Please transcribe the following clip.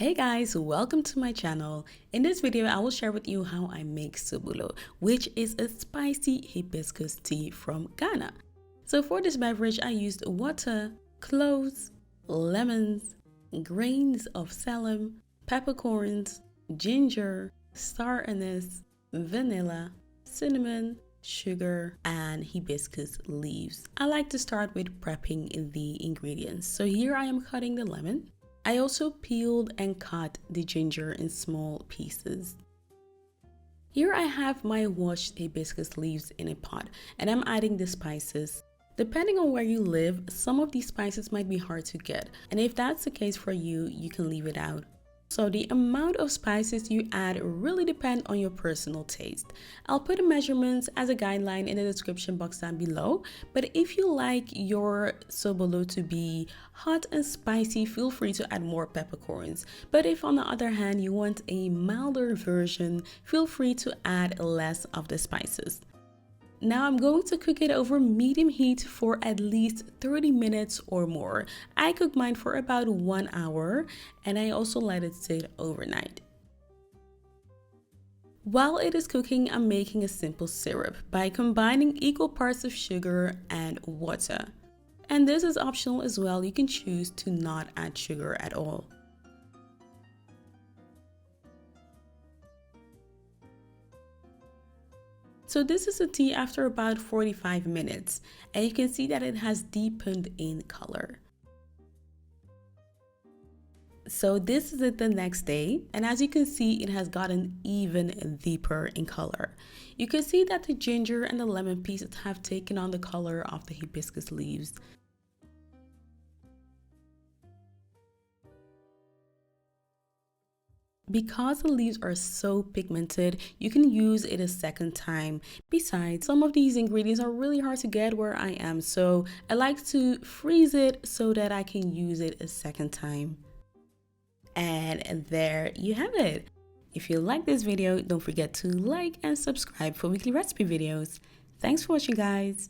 Hey guys, welcome to my channel. In this video, I will share with you how I make Sobolo, which is a spicy hibiscus tea from Ghana. So for this beverage, I used water, cloves, lemons, grains of Selim, peppercorns, ginger, star anise, vanilla, cinnamon, sugar, and hibiscus leaves. I like to start with prepping the ingredients. So here I am cutting the lemon. I also peeled and cut the ginger in small pieces. Here I have my washed hibiscus leaves in a pot and I'm adding the spices. Depending on where you live, some of these spices might be hard to get, and if that's the case for you, you can leave it out. So the amount of spices you add really depend on your personal taste. I'll put the measurements as a guideline in the description box down below, but if you like your Sobolo to be hot and spicy, feel free to add more peppercorns. But if on the other hand you want a milder version, feel free to add less of the spices. Now I'm going to cook it over medium heat for at least 30 minutes or more. I cooked mine for about 1 hour and I also let it sit overnight. While it is cooking, I'm making a simple syrup by combining equal parts of sugar and water. And this is optional as well, you can choose to not add sugar at all. So this is a tea after about 45 minutes, and you can see that it has deepened in color. So this is it the next day, and as you can see, it has gotten even deeper in color. You can see that the ginger and the lemon pieces have taken on the color of the hibiscus leaves. Because the leaves are so pigmented, you can use it a second time. Besides, some of these ingredients are really hard to get where I am, so I like to freeze it so that I can use it a second time. And there you have it. If you like this video, don't forget to like and subscribe for weekly recipe videos. Thanks for watching, guys.